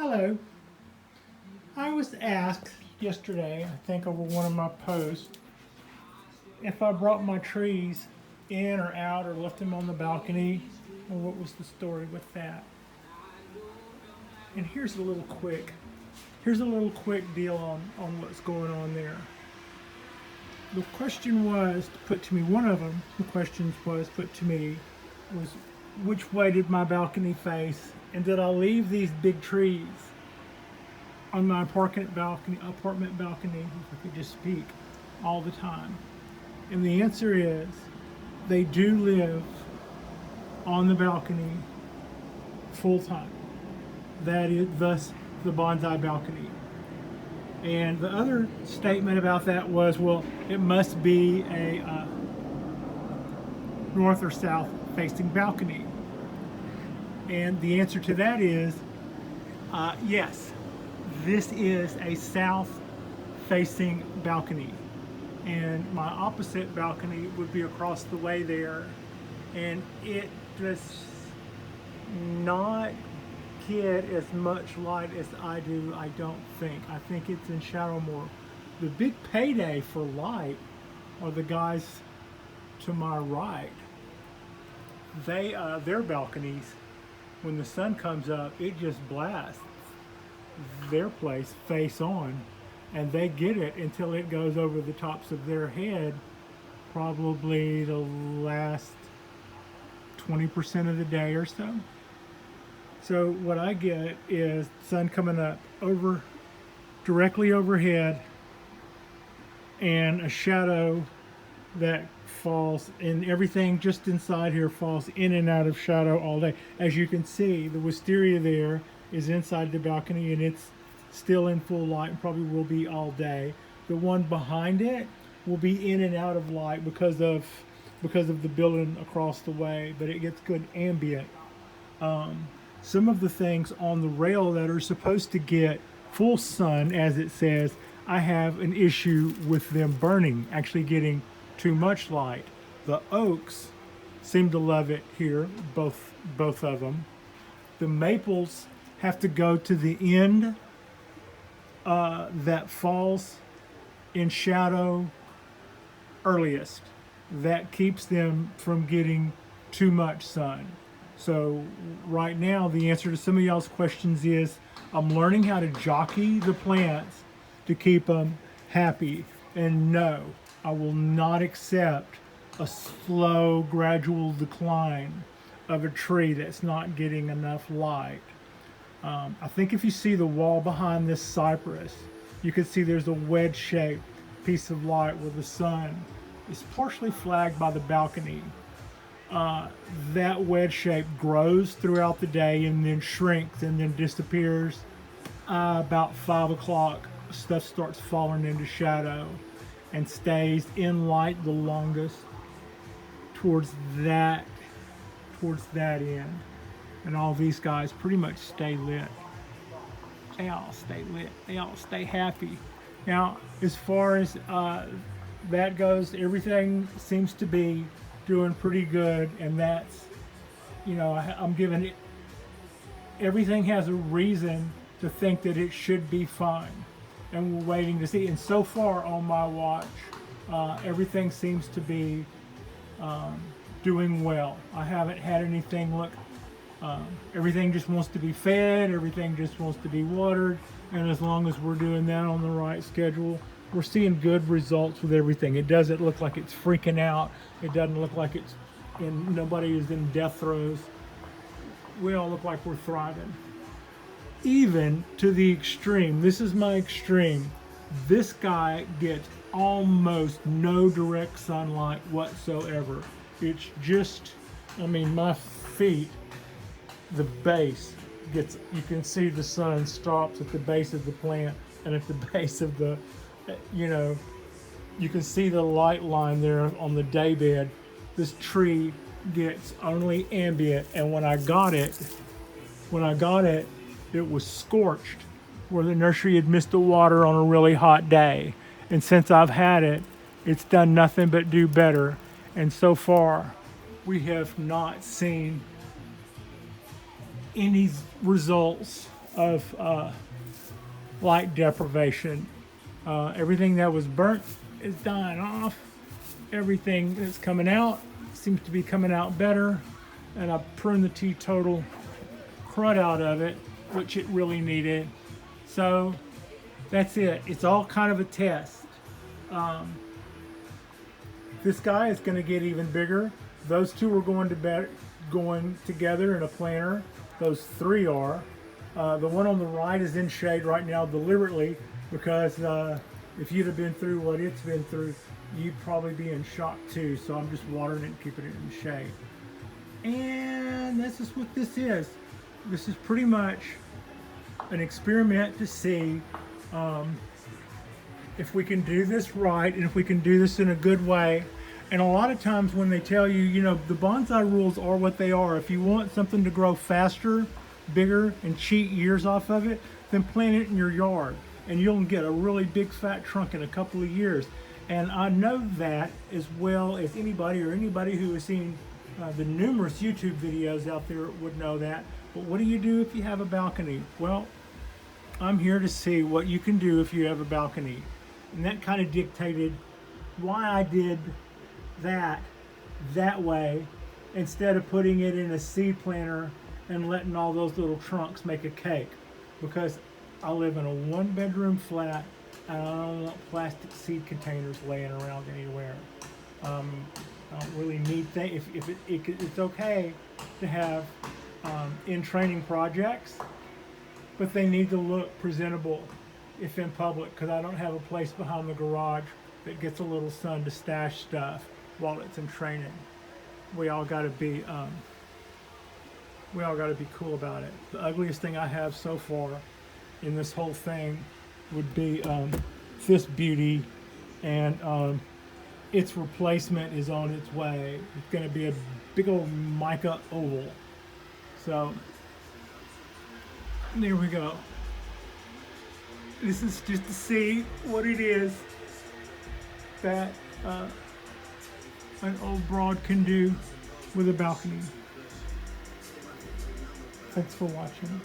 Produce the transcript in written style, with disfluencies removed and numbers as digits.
Hello. I was asked yesterday, I think over one of my posts, if I brought my trees in or out or left them on the balcony, or what was the story with that. And here's a little quick deal on what's going on there. The question was put to me, one of them, the questions was put to me was, which way did my balcony face? And did I leave these big trees on my apartment balcony, if I could just speak, all the time? And the answer is, they do live on the balcony full time. That is thus the bonsai balcony. And the other statement about that was, well, it must be a north or south facing balcony. And the answer to that is yes, this is a south facing balcony. And my opposite balcony would be across the way there. And it does not get as much light as I do, I don't think. I think it's in shadow more. The big payday for light are the guys to my right. They their balconies, when the sun comes up, it just blasts their place face on, and they get it until it goes over the tops of their head, probably the last 20% of the day or so. So what I get is sun coming up directly overhead, and a shadow that falls, and everything just inside here falls in and out of shadow all day. As you can see, the wisteria there is inside the balcony, and it's still in full light and probably will be all day. The one behind it will be in and out of light because of the building across the way, but it gets good ambient. Some of the things on the rail that are supposed to get full sun, as it says, I have an issue with them burning, actually getting too much light. The oaks seem to love it here, both of them. The maples have to go to the end that falls in shadow earliest. That keeps them from getting too much sun. So right now, the answer to some of y'all's questions is, I'm learning how to jockey the plants to keep them happy. And no, I will not accept a slow, gradual decline of a tree that's not getting enough light. I think if you see the wall behind this cypress, you can see there's a wedge-shaped piece of light where the sun is partially flagged by the balcony. That wedge shape grows throughout the day and then shrinks and then disappears. About 5 o'clock, stuff starts falling into shadow and stays in light the longest towards that end. And all these guys pretty much stay lit. They all stay lit. They all stay happy. Now, as far as that goes, everything seems to be doing pretty good, and that's, I'm giving it, everything has a reason to think that it should be fine, and we're waiting to see. And so far on my watch, everything seems to be doing well. I haven't had anything look, everything just wants to be fed, everything just wants to be watered, and as long as we're doing that on the right schedule, we're seeing good results with everything. It doesn't look like it's freaking out. It doesn't look like nobody is in death throes. We all look like we're thriving. Even to the extreme, this is my extreme. This guy gets almost no direct sunlight whatsoever. It's just, my feet, the base gets, you can see the sun stops at the base of the plant, and at the base of the, you can see the light line there on the day bed. This tree gets only ambient, and when I got it, it was scorched where the nursery had missed the water on a really hot day. And since I've had it, it's done nothing but do better. And so far, we have not seen any results of light deprivation. Everything that was burnt is dying off. Everything that's coming out seems to be coming out better. And I pruned the teetotal crud out of it, which it really needed. So that's it. It's all kind of a test. This guy is going to get even bigger. Those two are going together in a planter. Those three are. The one on the right is in shade right now deliberately because if you'd have been through what it's been through, you'd probably be in shock too. So I'm just watering it and keeping it in shade. And this is what this is. This is pretty much an experiment to see if we can do this right and if we can do this in a good way. And a lot of times when they tell you, you know, the bonsai rules are what they are. If you want something to grow faster, bigger, and cheat years off of it, then plant it in your yard. And you'll get a really big fat trunk in a couple of years. And I know that as well as anybody who has seen the numerous YouTube videos out there would know that. But what do you do if you have a balcony? Well, I'm here to see what you can do if you have a balcony. And that kind of dictated why I did that way instead of putting it in a seed planter and letting all those little trunks make a cake. Because I live in a 1-bedroom flat and I don't want plastic seed containers laying around anywhere. I don't really need things. It's okay to have in training projects, but they need to look presentable if in public, because I don't have a place behind the garage that gets a little sun to stash stuff while it's in training. We all got to be cool about it. The ugliest thing I have so far in this whole thing would be this beauty, and its replacement is on its way. It's going to be a big old mica oval. So there we go. This is just to see what it is that an old broad can do with a balcony. Thanks for watching.